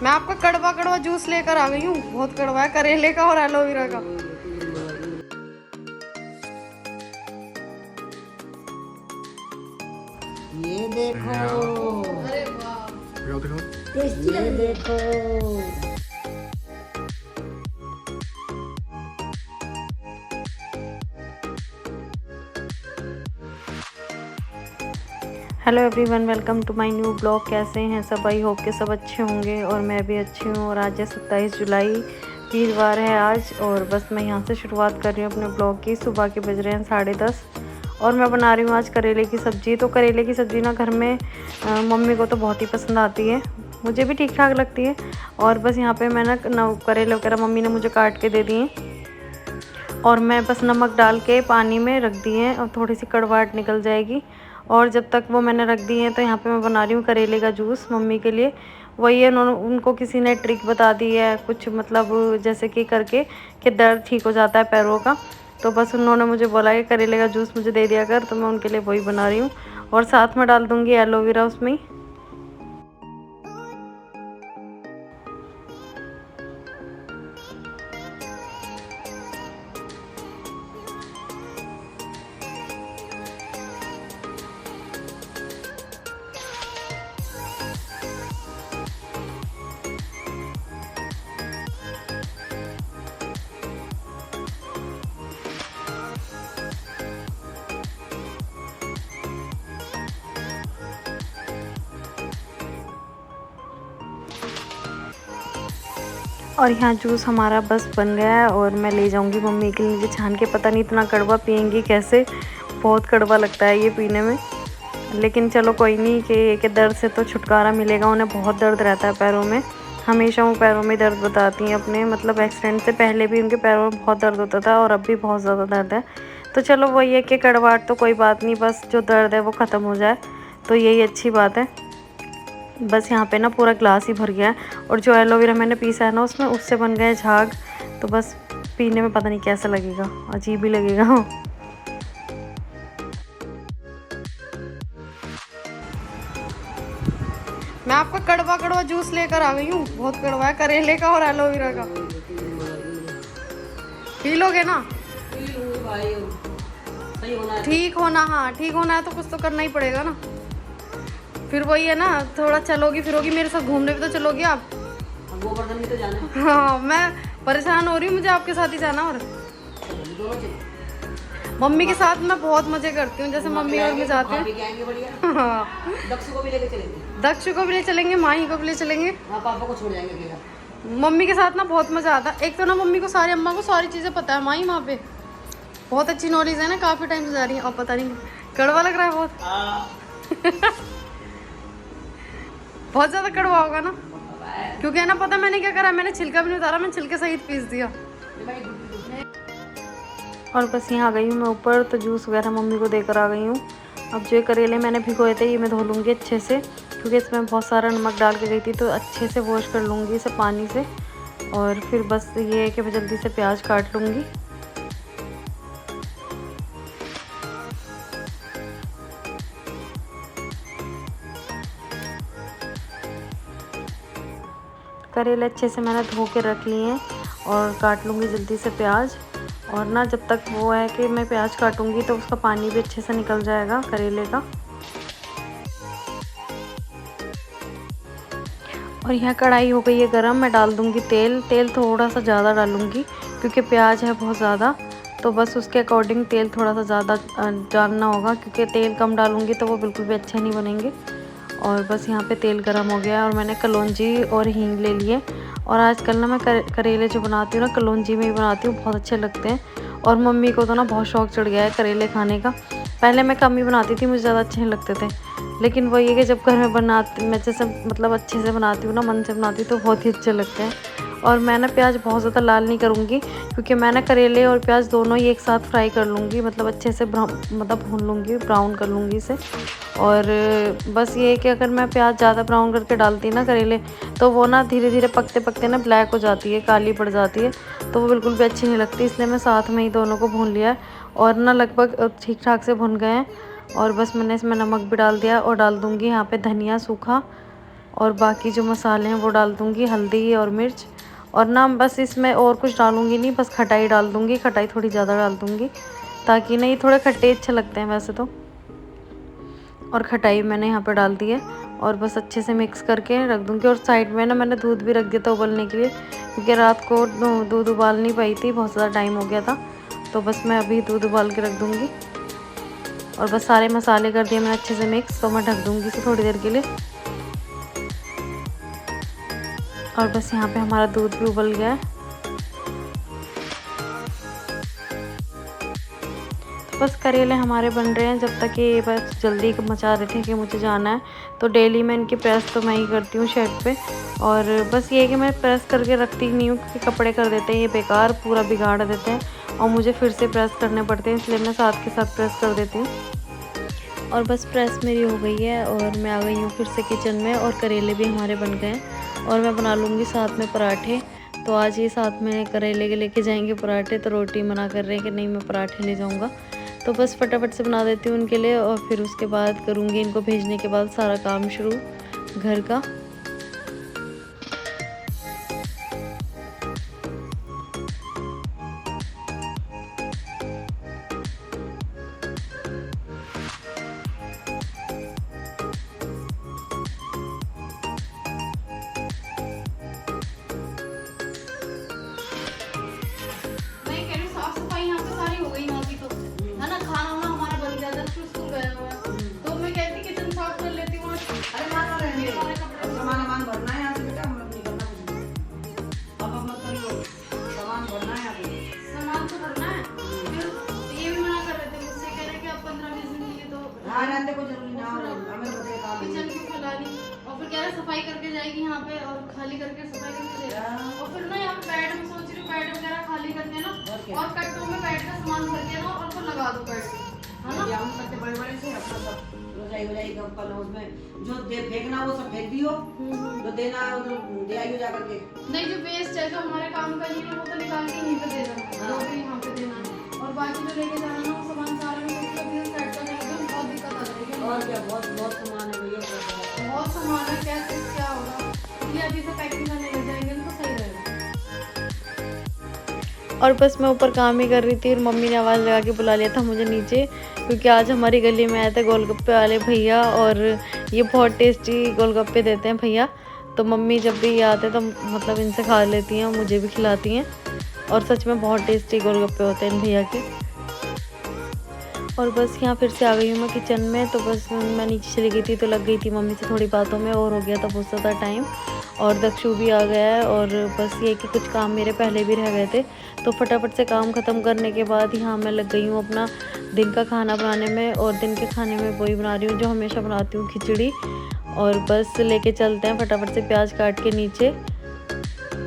मैं आपका कड़वा कड़वा जूस लेकर आ गई हूँ। बहुत कड़वा है, करेले का और एलोवेरा का। ये देखो, अरे वाह, दिखाओ दिखाओ। ये देखो। Hello everyone, welcome to my new blog. कैसे हैं सब? आई होप के सब अच्छे होंगे और मैं भी अच्छी हूँ। और आज है 27 जुलाई, वीरवार है आज। और बस मैं यहाँ से शुरुआत कर रही हूँ अपने ब्लॉग की। सुबह के बज रहे हैं 10:30 और मैं बना रही हूँ आज करेले की सब्ज़ी। तो करेले की सब्ज़ी ना घर में मम्मी को तो बहुत ही पसंद आती है, मुझे भी ठीक ठाक लगती है। और बस यहाँ पर मैं ना करेले वगैरह मम्मी ने मुझे काट के दे दिए और मैं बस नमक डाल के पानी में रख दिए और थोड़ी सी कड़वाहट निकल जाएगी। और जब तक वो मैंने रख दी है तो यहाँ पे मैं बना रही हूँ करेले का जूस मम्मी के लिए। वही है, उनको किसी ने ट्रिक बता दी है कुछ, मतलब जैसे कि करके कि दर्द ठीक हो जाता है पैरों का। तो बस उन्होंने मुझे बोला कि करेले का जूस मुझे दे दिया कर, तो मैं उनके लिए वही बना रही हूँ। और साथ में डाल दूँगी एलोवेरा उसमें। और यहाँ जूस हमारा बस बन गया है और मैं ले जाऊँगी मम्मी के लिए छान के। पता नहीं इतना कड़वा पियेंगी कैसे, बहुत कड़वा लगता है ये पीने में। लेकिन चलो कोई नहीं, कि दर्द से तो छुटकारा मिलेगा। उन्हें बहुत दर्द रहता है पैरों में, हमेशा वो पैरों में दर्द बताती हैं अपने, मतलब एक्सीडेंट से पहले भी उनके पैरों में बहुत दर्द होता था और अब भी बहुत ज़्यादा दर्द है। तो चलो वही है कि कड़वाहट तो कोई बात नहीं, बस जो दर्द है वो ख़त्म हो जाए तो यही अच्छी बात है। बस यहाँ पे ना पूरा ग्लास ही भर गया है और जो एलोवेरा मैंने पीसा है ना उसमें, उससे बन गए झाग। तो बस पीने में पता नहीं कैसा लगेगा, अजीब ही लगेगा। मैं आपका कड़वा कड़वा जूस लेकर आ गई हूँ। बहुत कड़वा है, करेले का और एलोवेरा का। पी लोगे ना? ठीक होना, हाँ ठीक होना है तो कुछ तो करना ही पड़ेगा ना। फिर वही है ना, थोड़ा चलोगी फिरोगी मेरे साथ घूमने भी तो चलोगी आप। गोवर्धन भी तो जाना है। हाँ, मैं परेशान हो रही हूँ, मुझे आपके साथ ही जाना। और मम्मी के साथ मैं बहुत मजे करती हूँ, जैसे मम्मी और मैं जाते हैं। हाँ, दक्ष को भी लेके चलेंगे। दक्ष को भी ले चलेंगे, माही को भी ले चलेंगे। हाँ, पापा को छोड़ जाएंगे अकेला। मम्मी के साथ ना बहुत मजा आता है। एक तो ना मम्मी को सारी, अम्मा को सारी चीजें पता है। माही वहाँ पे बहुत अच्छी नॉलेज है ना, काफी टाइम से जा रही है। अब पता नहीं कड़वा लग रहा है बहुत। बहुत ज्यादा कड़वा होगा ना, क्योंकि है ना पता मैंने क्या करा, मैंने छिलका भी नहीं उतारा, मैंने छिलके सहित पीस दिया। और बस यहाँ आ गई हूँ मैं ऊपर, तो जूस वगैरह मम्मी को देकर आ गई हूँ। अब जो करेले मैंने भिगोए थे ये मैं धो लूँगी अच्छे से, क्योंकि इसमें बहुत सारा नमक डाल के गई थी। तो अच्छे से वॉश कर लूँगी इसे पानी से। और फिर बस ये है कि मैं जल्दी से प्याज काट लूँगी। करेले अच्छे से मैंने धो के रख लिए हैं और काट लूँगी जल्दी से प्याज। और ना जब तक वो है कि मैं प्याज काटूँगी तो उसका पानी भी अच्छे से निकल जाएगा करेले का। और यहाँ कढ़ाई हो गई है गरम, मैं डाल दूँगी तेल। तेल थोड़ा सा ज़्यादा डालूँगी क्योंकि प्याज है बहुत ज़्यादा, तो बस उसके अकॉर्डिंग तेल थोड़ा सा ज़्यादा डालना होगा, क्योंकि तेल कम डालूँगी तो वो बिल्कुल भी अच्छे नहीं बनेंगे। और बस यहाँ पे तेल गरम हो गया और मैंने कलौंजी और हींग ले लिए। और आजकल ना मैं करेले जो बनाती हूँ ना, कलौंजी में ही बनाती हूँ, बहुत अच्छे लगते हैं। और मम्मी को तो ना बहुत शौक चढ़ गया है करेले खाने का। पहले मैं कम ही बनाती थी, मुझे ज़्यादा अच्छे नहीं लगते थे, लेकिन वही है कि जब घर में बनाती, मैं जैसे मतलब अच्छे से बनाती हूँ ना, मन से बनाती हूँ, तो बहुत ही अच्छे लगते हैं। और मैं ना प्याज बहुत ज़्यादा लाल नहीं करूँगी, क्योंकि मैं ना करेले और प्याज दोनों ही एक साथ फ्राई कर लूँगी, मतलब अच्छे से मतलब भून लूँगी, ब्राउन कर लूँगी इसे। और बस ये है कि अगर मैं प्याज ज़्यादा ब्राउन करके डालती ना करेले, तो वो ना धीरे धीरे पकते पकते ना ब्लैक हो जाती है, काली पड़ जाती है, तो वो बिल्कुल भी अच्छी नहीं लगती। इसलिए मैं साथ में ही दोनों को भून लिया है और ना लगभग ठीक ठाक से भुन गए हैं। और बस मैंने इसमें नमक भी डाल दिया और डाल दूँगी यहाँ पे धनिया सूखा और बाकी जो मसाले हैं वो डाल दूँगी, हल्दी और मिर्च। और ना बस इसमें और कुछ डालूँगी नहीं, बस खटाई डाल दूँगी, खटाई थोड़ी ज़्यादा डाल दूँगी ताकि नहीं थोड़े खट्टे अच्छे लगते हैं वैसे तो। और खटाई मैंने यहाँ पे डाल दी है और बस अच्छे से मिक्स करके रख दूँगी। और साइड में ना मैंने दूध भी रख दिया था उबलने के लिए, क्योंकि रात को दूध उबाल नहीं पाई थी, बहुत ज़्यादा टाइम हो गया था। तो बस मैं अभी दूध उबाल के रख दूँगी। और बस सारे मसाले कर दिए मैंने अच्छे से मिक्स, तो मैं ढक दूँगी इसे थोड़ी देर के लिए। और बस यहाँ पे हमारा दूध भी उबल गया है। तो बस करेले हमारे बन रहे हैं, जब तक ये बस जल्दी मचा रहे थे कि मुझे जाना है। तो डेली मैं इनकी प्रेस तो मैं ही करती हूँ शेड पे। और बस ये कि मैं प्रेस करके रखती ही नहीं हूँ, क्योंकि कपड़े कर देते हैं ये बेकार, पूरा बिगाड़ देते हैं और मुझे फिर से प्रेस करने पड़ते हैं, इसलिए मैं साथ के साथ प्रेस कर देती हूँ। और बस प्रेस मेरी हो गई है और मैं आ गई हूँ फिर से किचन में। और करेले भी हमारे बन गए हैं और मैं बना लूँगी साथ में पराठे। तो आज ये साथ में करेले के लेके जाएंगे पराठे, तो रोटी मना कर रहे हैं कि नहीं मैं पराठे ले जाऊँगा। तो बस फटाफट से बना देती हूँ उनके लिए और फिर उसके बाद करूँगी इनको भेजने के बाद सारा काम शुरू घर का। सफाई करके जाएगी यहाँ पे और खाली करके सफाई करके जाएगी। और फिर ना यहाँ पे बेड में सोच रही हूँ बेड वगैरह खाली करके ना और कट्टों में बेड का सामान भर के ना और फिर लगा दो बेड पे, है ना। बड़े से अपना सब रजाई वजाई कंपल उसमें जो दे फेंकना वो सब फेंक दियो, जो देना दे आइयो जा करके। नहीं जो वेस्ट है जो हमारे काम का नहीं है वो तो निकाल के यहीं पे दे देना, वो भी यहाँ पे देना है। और बाकी जो लेके जाना ना वो सामान सारा में सेट करने में बहुत दिक्कत आ जाएगी। और क्या बहुत सामान है भैया, बहुत सामान है, क्या होगा, इसलिए अभी से पैकिंग करने लग जाएंगे तो सही रहेगा। और बस मैं ऊपर काम ही कर रही थी और मम्मी ने आवाज़ लगा के बुला लिया था मुझे नीचे, क्योंकि आज हमारी गली में आए थे गोलगप्पे वाले भैया और ये बहुत टेस्टी गोलगप्पे देते हैं भैया। तो मम्मी जब भी आते तो मतलब इनसे खा लेती हैं, मुझे भी खिलाती हैं और सच में बहुत टेस्टी गोलगप्पे होते हैं इन भैया के। और बस यहाँ फिर से आ गई हूँ मैं किचन में। तो बस मैं नीचे चली गई थी तो लग गई थी मम्मी से थोड़ी बातों में और हो गया था बहुत ज़्यादा टाइम। और दक्षु भी आ गया है और बस ये कि कुछ काम मेरे पहले भी रह गए थे, तो फटाफट से काम ख़त्म करने के बाद यहाँ मैं लग गई हूँ अपना दिन का खाना बनाने में। और दिन के खाने में वही बना रही हूँ जो हमेशा बनाती हूँ, खिचड़ी। और बस लेके चलते हैं फटाफट से प्याज काट के नीचे।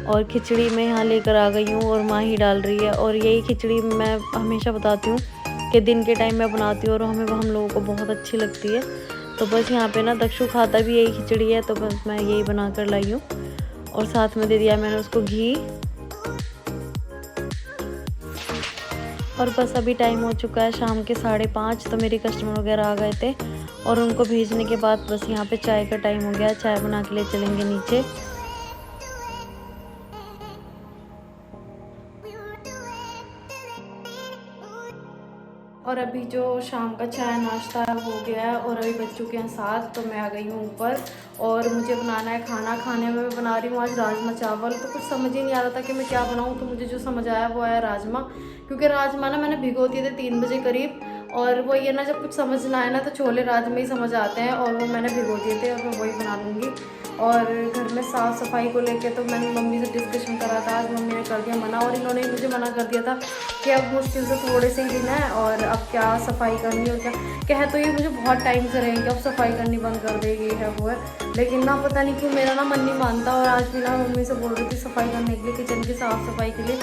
और खिचड़ी मैं यहाँ लेकर आ गई हूँ और माँ ही डाल रही है। और यही खिचड़ी मैं हमेशा बताती हूँ कि दिन के टाइम में बनाती हूँ और हम लोगों को बहुत अच्छी लगती है। तो बस यहाँ पे ना दक्षु खाता भी यही खिचड़ी है, तो बस मैं यही बना कर लाई हूँ और साथ में दे दिया मैंने उसको घी। और बस अभी टाइम हो चुका है शाम के 5:30, तो मेरे कस्टमर वगैरह आ गए थे और उनको भेजने के बाद बस यहाँ पे चाय का टाइम हो गया, चाय बना के लिए चलेंगे नीचे। और अभी जो शाम का चाय नाश्ता हो गया है और अभी बच्चों के साथ तो मैं आ गई हूँ ऊपर और मुझे बनाना है खाना। खाने में मैं बना रही हूँ आज राजमा चावल। तो कुछ समझ ही नहीं आ रहा था कि मैं क्या बनाऊँ, तो मुझे जो समझ आया वो आया राजमा, क्योंकि राजमा ना मैंने भिगो दिए थे 3 बजे करीब। और वो ये ना जब कुछ समझ ना आए ना तो छोले राजमा ही समझ आते हैं, और वो मैंने भिगो दिए थे और मैं वही बना लूँगी। और घर में साफ़ सफाई को लेके तो मैंने मम्मी से डिस्कशन करा था, आज मम्मी ने कर दिया मना और इन्होंने मुझे मना कर दिया था कि अब मुश्किल से थोड़े से ही दिन है और अब क्या सफाई करनी और क्या कहे। तो ये मुझे बहुत टाइम से रहेंगे, अब सफाई करनी बंद कर देगी है वो है, लेकिन ना पता नहीं क्यों मेरा ना मन नहीं मानता। और आज भी ना मम्मी से बोल रही थी सफाई करने के लिए, किचन की साफ़ सफाई के लिए,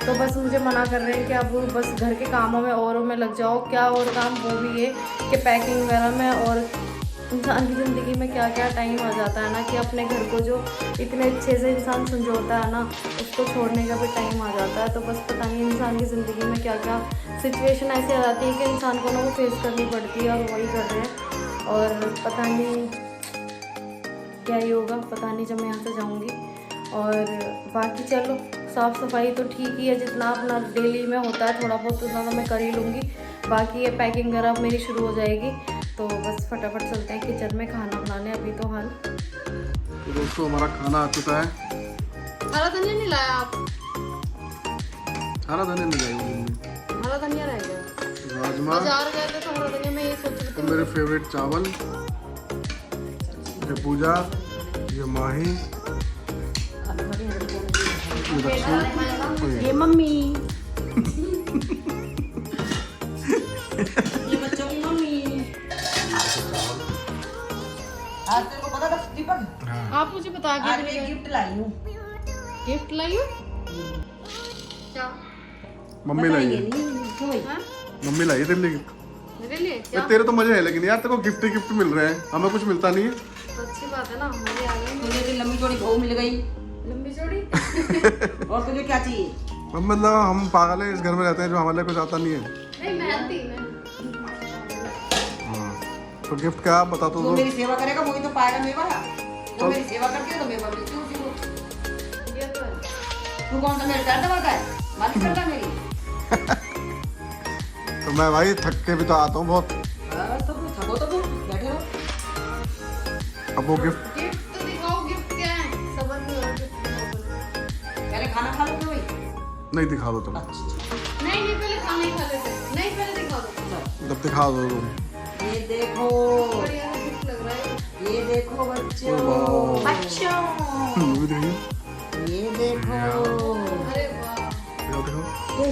तो बस मुझे मना कर रहे हैं कि अब बस घर के कामों में औरों में लग जाओ। क्या और काम, वो भी ये कि पैकिंग वगैरह में। और इंसान की ज़िंदगी में क्या क्या टाइम आ जाता है ना कि अपने घर को जो इतने अच्छे से इंसान संजोता है ना, उसको छोड़ने का भी टाइम आ जाता है। तो बस पता नहीं इंसान की ज़िंदगी में क्या क्या सिचुएशन ऐसी आ जाती है कि इंसान को ना वो फेस करनी पड़ती है और वही कर रहे हैं। और पता नहीं क्या ही होगा पता नहीं जब मैं यहाँ से जाऊँगी। और बाकी चलो साफ़ सफाई तो ठीक ही है, जितना अपना डेली में होता है थोड़ा बहुत तो ज़्यादा मैं कर ही लूँगी। बाकी ये पैकिंग वगैरह अब मेरी शुरू हो जाएगी, तो बस फटाफट चलते हैं किचन में खाना बनाने। अभी तो हाल तो दोस्तों हमारा खाना आ चुका है। हरा धनिया नहीं लाया आप? हरा धनिया नहीं जाएगी, हरा धनिया रह गया, राजमा, बाजार गए थे तो हरा धनिया में ये सोच रही तो मेरे फेवरेट चावल, ये पूजा, ये माही, ये दक्षु, ये मम्मी ये बच्चों की मम्मी। आज तेरे को पता था दीपक, आप मुझे बता आज मैं एक गिफ्ट लाई हूँ। गिफ्ट लाई हो क्या? मम्मी लाई है, क्यों भाई? हाँ? मम्मी लाई है तेरे लिए गिफ्ट। मेरे लिए क्या? तेरे तो मजे है, लेकिन यार तेरे को गिफ्ट ही गिफ्ट मिल रहे हैं, हमें कुछ मिलता नहीं है। तो अच्छी बात है ना, हमारे आ गए मुझे तो लंबी चौड़ी बहू मिल गई, लंबी चौड़ी। और तुझे क्या चाहिए? अब मतलब हम पागल है, इस घर में रहते हैं जो हमारे लिए कुछ आता नहीं है। नहीं मेहनती मैं। हाँ तो गिफ्ट क्या आप बता तो तू दो। मेरी सेवा करेगा वही तो पाएगा मेवा। तू मेरी सेवा करती है तो मेवा मिलती है उसी को। ये तो है। तू कौन सा मेरे पैर दबाता है? मालिश करता है मेरी। तो मैं भाई थक के भी तो आता हूँ बहुत। तो थको तो तुम बैठे रहो। अब वो गिफ्ट गिफ्ट तो दिखाओ, गिफ्ट क्या है? समझ नहीं हो रहा गिफ्ट क्या है। पहले खाना खा लो क्यों भाई? नहीं दिखा दो तुम, नहीं नहीं पहले खाना ही खा लेते, नहीं पहले दिखा दो। जब दिखा दो तुम। ये देखो, बढ़िया सा गिफ्ट लग रहा है। ये देखो बच्चों, वाह। बच्चों, मूवी देखिए, ये देखो, अरे वाह, दिखाओ। ये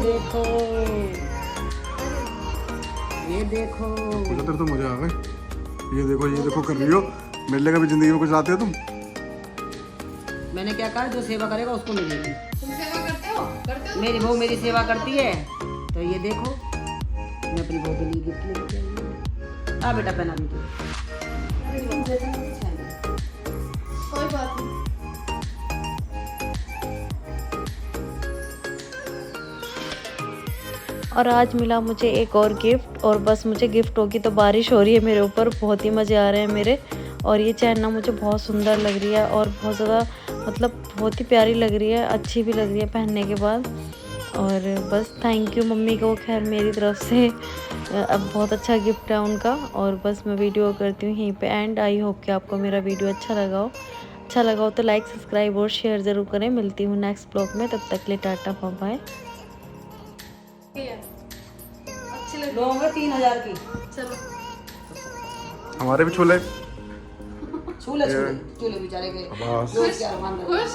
देखो, ये देखो। पूजा तेरे तो मजे आ गए। ये देखो कर रही हो। मेरे लिए कभी जिंदगी में कुछ लाते हो तुम? मैंने क्या कहा, जो सेवा करेगा उसको मिलेगी। तुम सेवा करते हो? करते हो? मेरी बहू मेरी सेवा करती है, तो ये देखो मैं अपनी बहू के लिए गिफ्ट लेके आई हूँ। आ बेटा पहना दीजिए। कोई बात नहीं। और आज मिला मुझे एक और गिफ्ट, और बस मुझे गिफ्टों की तो बारिश हो रही है मेरे ऊपर, बहुत ही मज़े आ रहे हैं मेरे। और ये चैन ना मुझे बहुत सुंदर लग रही है और बहुत ज़्यादा मतलब बहुत ही प्यारी लग रही है, अच्छी भी लग रही है पहनने के बाद। और बस थैंक यू मम्मी को खैर मेरी तरफ से, अब बहुत अच्छा गिफ्ट है उनका। और बस मैं वीडियो करती हूँ यहीं पे एंड। आई होप कि आपको मेरा वीडियो अच्छा लगा हो तो लाइक सब्सक्राइब और शेयर ज़रूर करें। मिलती हूँ नेक्स्ट ब्लॉग में, तब तक के लिए टाटा बाय बाय। अच्छी लगी। लोगे 3000 की। चलो हमारे भी छोले। छूले छूले छूले बेचारे के बस। दोस्त क्या मान रहे हैं। खुश?